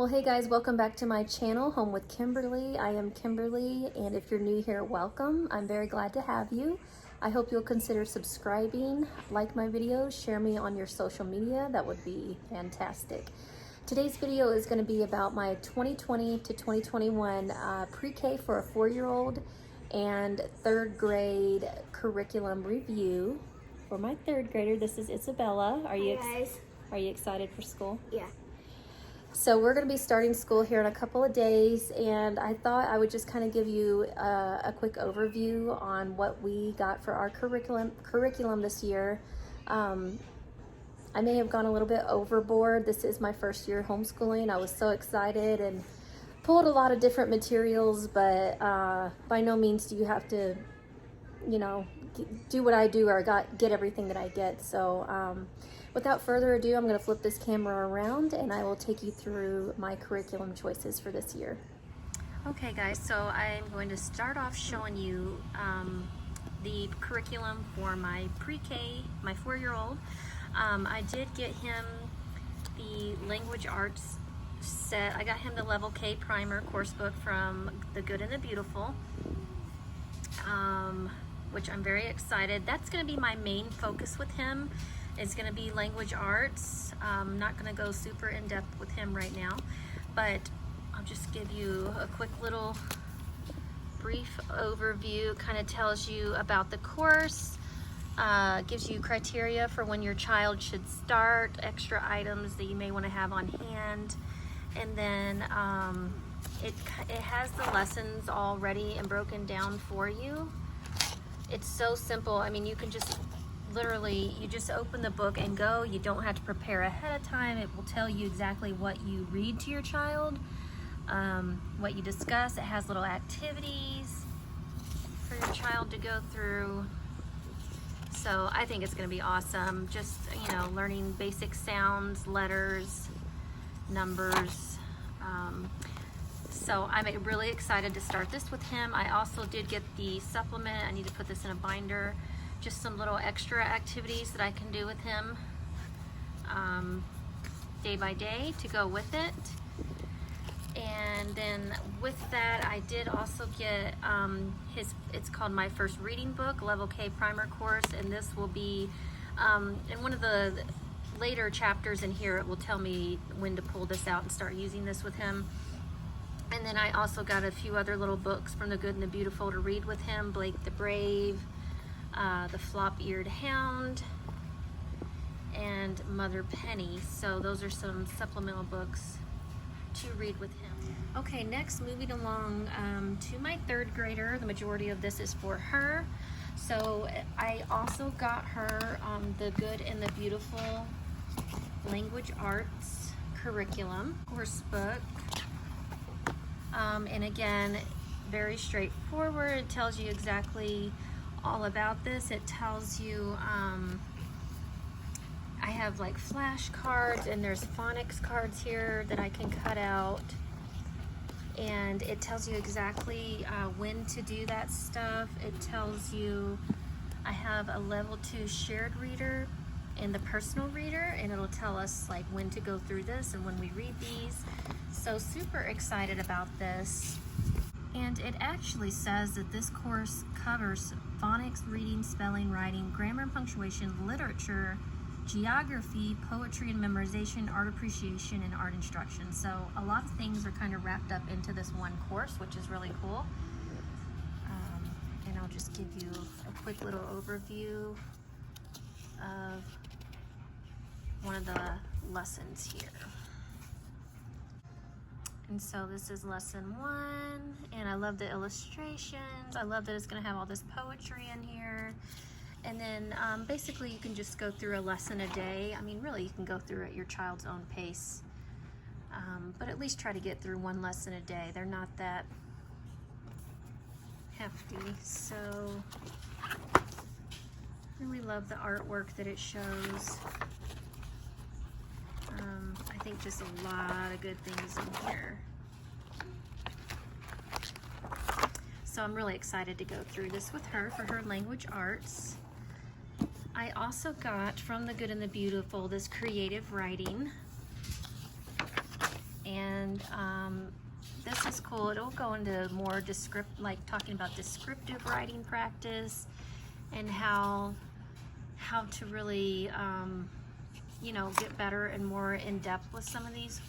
Well, hey guys, welcome back to my channel, Home with Kimberly. I am Kimberly, and if you're new here, welcome. I'm very glad to have you. I hope you'll consider subscribing, like my videos, share me on your social media. That would be fantastic. Today's video is going to be about my 2020 to 2021 pre-K for a 4-year-old and 3rd grade curriculum review for my 3rd grader. This is Isabella. Are you excited for school? Yeah. So we're going to be starting school here in a couple of days, and I thought I would just kind of give you a quick overview on what we got for our curriculum this year. I may have gone a little bit overboard. This is my first year homeschooling. I was so excited and pulled a lot of different materials, but by no means do you have to, do what I do or get everything that I get. So without further ado, I'm going to flip this camera around and I will take you through my curriculum choices for this year. Okay guys, so I'm going to start off showing you the curriculum for my pre-K, my 4-year-old. I did get him the language arts set. I got him the level K primer course book from The Good and the Beautiful, which I'm very excited. That's going to be my main focus with him. It's going to be language arts. I'm not going to go super in depth with him right now, but I'll just give you a quick little brief overview. Kind of tells you about the course, gives you criteria for when your child should start, extra items that you may want to have on hand, and then it has the lessons all ready and broken down for you. It's so simple. I mean, you can just literally, you just open the book and go. You don't have to prepare ahead of time. It will tell you exactly what you read to your child, what you discuss. It has little activities for your child to go through. So I think it's going to be awesome. Just, learning basic sounds, letters, numbers. So I'm really excited to start this with him. I also did get the supplement. I need to put this in a binder. Just some little extra activities that I can do with him day by day to go with it. And then with that, I did also get it's called My First Reading Book, Level K Primer course, and this will be in one of the later chapters in here. It will tell me when to pull this out and start using this with him. And then I also got a few other little books from The Good and the Beautiful to read with him, Blake the Brave, The Flop-Eared Hound, and Mother Penny. So those are some supplemental books to read with him. Okay, next, moving along to my 3rd grader. The majority of this is for her. So I also got her The Good and the Beautiful Language Arts Curriculum course book. And again, very straightforward. It tells you exactly all about this. It tells you, I have like flashcards, and there's phonics cards here that I can cut out. And it tells you exactly when to do that stuff. It tells you I have a level 2 shared reader and the personal reader, and it'll tell us like when to go through this and when we read these. So super excited about this. And it actually says that this course covers phonics, reading, spelling, writing, grammar and punctuation, literature, geography, poetry and memorization, art appreciation, and art instruction. So a lot of things are kind of wrapped up into this one course, which is really cool. And I'll just give you a quick little overview of one of the lessons here. And so this is lesson 1, and I love the illustrations. I love that it's going to have all this poetry in here. And then basically you can just go through a lesson a day. I mean, really, you can go through at your child's own pace, but at least try to get through one lesson a day. They're not that hefty. So really love the artwork that it shows. I think just a lot of good things in here. So I'm really excited to go through this with her for her language arts. I also got from The Good and the Beautiful this creative writing. And this is cool. It'll go into more like talking about descriptive writing practice and how to really you know, get better and more in depth with some of these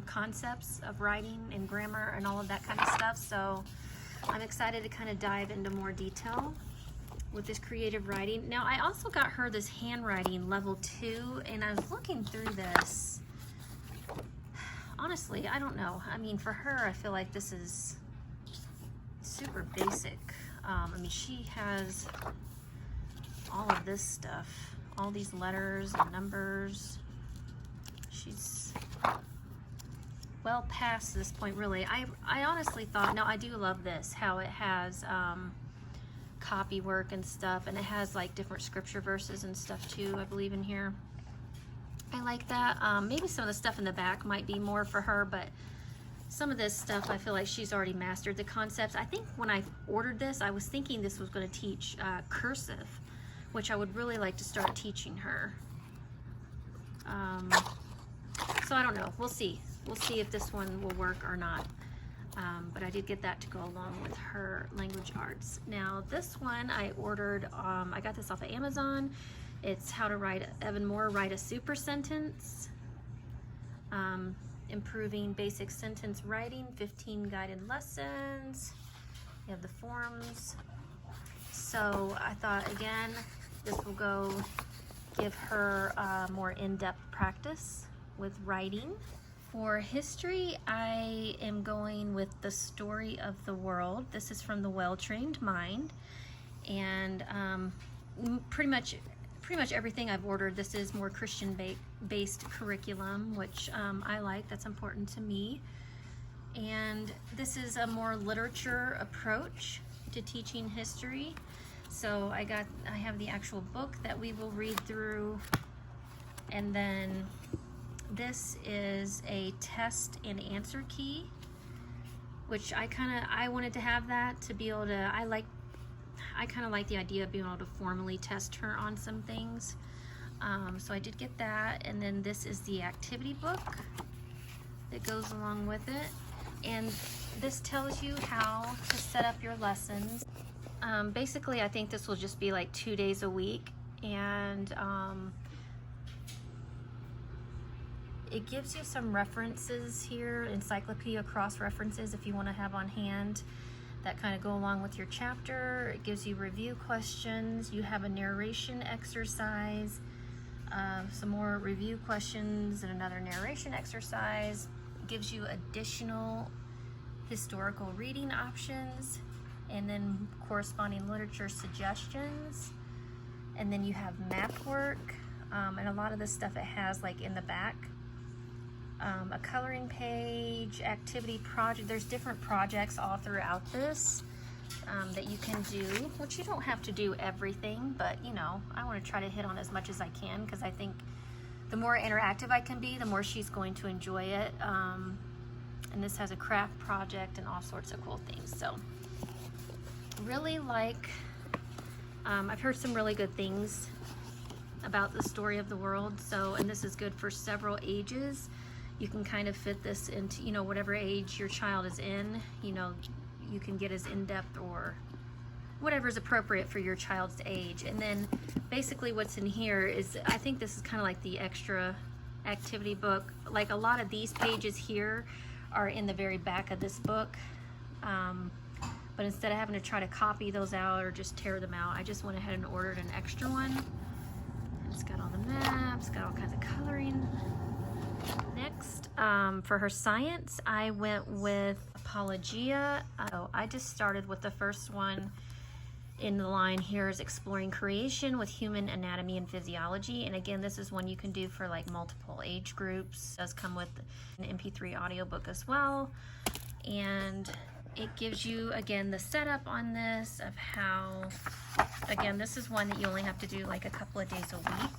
concepts of writing and grammar and all of that kind of stuff. So I'm excited to kind of dive into more detail with this creative writing. Now, I also got her this handwriting level 2, and I was looking through this. Honestly, I don't know. I mean, for her, I feel like this is super basic. I mean, she has all of this stuff, all these letters and numbers. She's well past this point, really. I honestly thought, no, I do love this, how it has copy work and stuff, and it has like different scripture verses and stuff too, I believe, in here. I like that. Maybe some of the stuff in the back might be more for her, but some of this stuff I feel like she's already mastered the concepts. I think when I ordered this, I was thinking this was going to teach cursive, which I would really like to start teaching her. So I don't know. We'll see. We'll see if this one will work or not. But I did get that to go along with her language arts. Now this one I ordered, I got this off of Amazon. It's how to write, Evan Moore, write a super sentence. Improving basic sentence writing, 15 guided lessons. You have the forms. So I thought, again, this will go give her more in-depth practice with writing. For history, I am going with The Story of the World. This is from The Well-Trained Mind. And pretty much everything I've ordered, this is more Christian-based curriculum, which I like. That's important to me. And this is a more literature approach to teaching history. So I have the actual book that we will read through, and then this is a test and answer key, which I wanted to have that to be able to, I kind of like the idea of being able to formally test her on some things. So I did get that, and then this is the activity book that goes along with it. And this tells you how to set up your lessons. Basically, I think this will just be like 2 days a week, and it gives you some references here, encyclopedia cross-references if you want to have on hand that kind of go along with your chapter. It gives you review questions. You have a narration exercise, some more review questions, and another narration exercise. It gives you additional historical reading options, and then corresponding literature suggestions. And then you have math work, and a lot of this stuff it has like in the back. A coloring page, activity project. There's different projects all throughout this that you can do, which you don't have to do everything, but you know, I want to try to hit on as much as I can, because I think the more interactive I can be, the more she's going to enjoy it. And this has a craft project and all sorts of cool things. So really like, I've heard some really good things about The Story of the World. So, and this is good for several ages. You can kind of fit this into, you know, whatever age your child is in. You know, you can get as in-depth or whatever is appropriate for your child's age. And then basically what's in here is, I think this is kind of like the extra activity book. Like a lot of these pages here are in the very back of this book. But instead of having to try to copy those out or just tear them out, I just went ahead and ordered an extra one. It's got all the maps, got all kinds of coloring. Next, for her science, I went with Apologia. I just started with the first one in the line here is Exploring Creation with Human Anatomy and Physiology. And again, this is one you can do for like multiple age groups. It does come with an MP3 audiobook as well. And it gives you, again, the setup on this of how, again, this is one that you only have to do like a couple of days a week.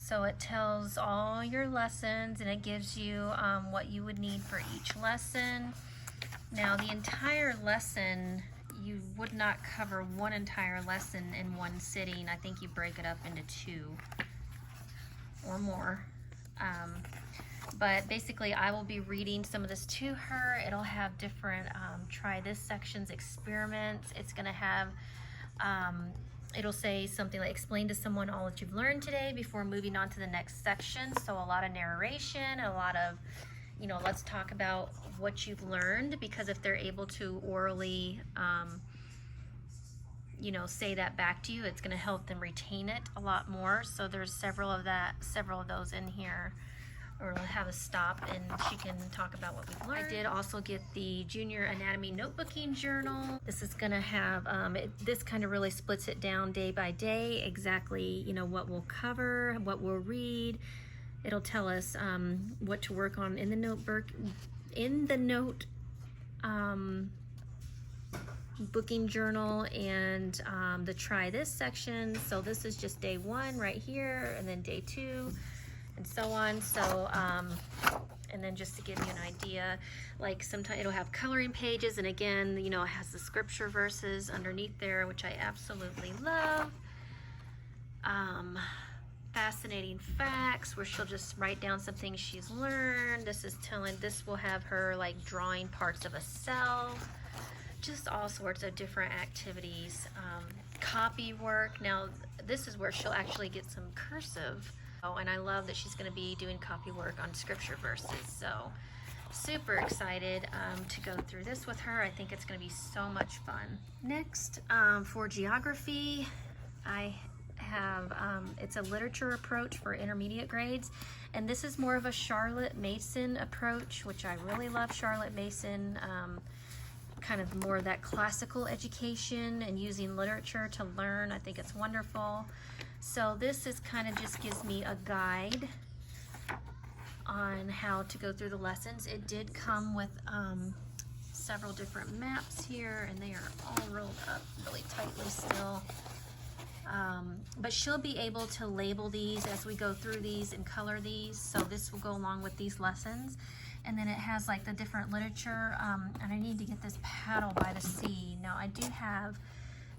So it tells all your lessons, and it gives you what you would need for each lesson. Now, the entire lesson, you would not cover one entire lesson in one sitting. I think you break it up into 2 or more. But basically I will be reading some of this to her. It'll have different try this sections, experiments. It's gonna have it'll say something like, explain to someone all that you've learned today before moving on to the next section. So a lot of narration, a lot of, you know, let's talk about what you've learned, because if they're able to orally you know, say that back to you, it's going to help them retain it a lot more. So there's several of those in here. Or we'll have a stop and she can talk about what we've learned. I did also get the Junior Anatomy Notebooking Journal. This is gonna have, this kind of really splits it down day by day, exactly, you know, what we'll cover, what we'll read. It'll tell us what to work on in the booking journal, and the try this section. So this is just day 1 right here, and then day 2. And so on. So and then just to give you an idea, like sometimes it'll have coloring pages, and again, you know, it has the scripture verses underneath there, which I absolutely love. Fascinating facts, where she'll just write down some things she's learned. This will have her like drawing parts of a cell, just all sorts of different activities. Copy work. Now this is where she'll actually get some cursive. Oh, and I love that she's going to be doing copy work on scripture verses. So super excited to go through this with her. I think it's going to be so much fun. Next, for geography, I have, it's a literature approach for intermediate grades. And this is more of a Charlotte Mason approach, which I really love Charlotte Mason. Kind of more of that classical education and using literature to learn. I think it's wonderful. So this is kind of just gives me a guide on how to go through the lessons. It did come with several different maps here, and they are all rolled up really tightly still. But she'll be able to label these as we go through these and color these. So this will go along with these lessons. And then it has like the different literature, and I need to get this Paddle by the Sea. Now I do have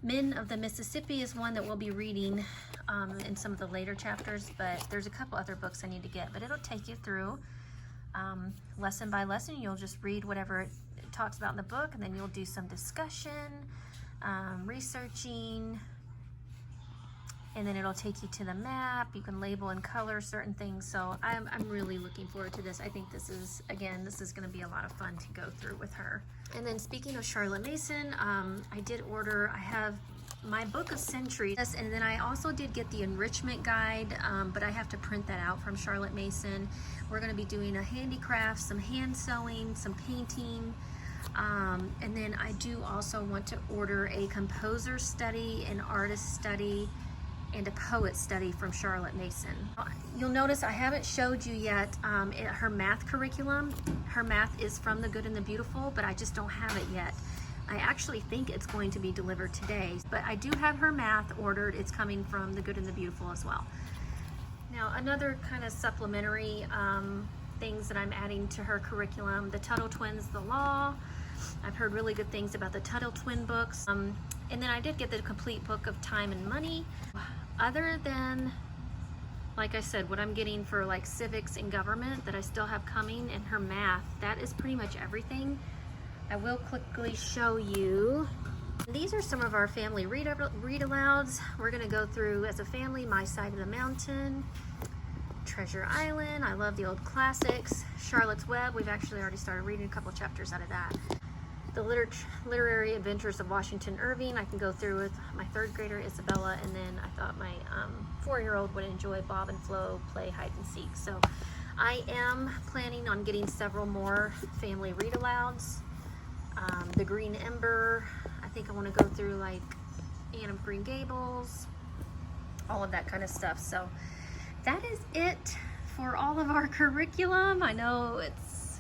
Men of the Mississippi is one that we'll be reading in some of the later chapters, but there's a couple other books I need to get. But it'll take you through lesson by lesson. You'll just read whatever it talks about in the book, and then you'll do some discussion, researching, and then it'll take you to the map. You can label and color certain things. So I'm really looking forward to this. I think this is going to be a lot of fun to go through with her. And then speaking of Charlotte Mason, I have my book of centuries, and then I also did get the enrichment guide, but I have to print that out from Charlotte Mason. We're going to be doing a handicraft, some hand sewing, some painting, and then I do also want to order a composer study, an artist study, and a poet study from Charlotte Mason. You'll notice I haven't showed you yet her math curriculum. Her math is from The Good and the Beautiful, but I just don't have it yet. I actually think it's going to be delivered today, but I do have her math ordered. It's coming from The Good and the Beautiful as well. Now, another kind of supplementary things that I'm adding to her curriculum, the Tuttle Twins, The Law. I've heard really good things about the Tuttle Twin books. And then I did get the complete book of Time and Money. Other than, like I said, what I'm getting for like civics and government that I still have coming, and her math, that is pretty much everything. I will quickly show you. These are some of our family read-alouds. We're gonna go through as a family, My Side of the Mountain, Treasure Island. I love the old classics. Charlotte's Web, we've actually already started reading a couple of chapters out of that. The Literary Adventures of Washington Irving, I can go through with my 3rd grader, Isabella, and then I thought my 4-year-old would enjoy Bob and Flo Play Hide and Seek. So I am planning on getting several more family read-alouds. The Green Ember, I think I want to go through like Anne of Green Gables, all of that kind of stuff. So that is it for all of our curriculum. I know it's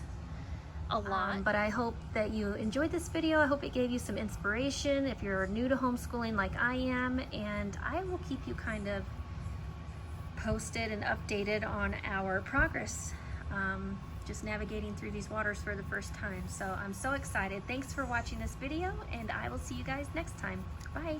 a lot, but I hope that you enjoyed this video. I hope it gave you some inspiration if you're new to homeschooling like I am, and I will keep you kind of posted and updated on our progress. Just navigating through these waters for the first time. So I'm so excited. Thanks for watching this video, and I will see you guys next time. Bye.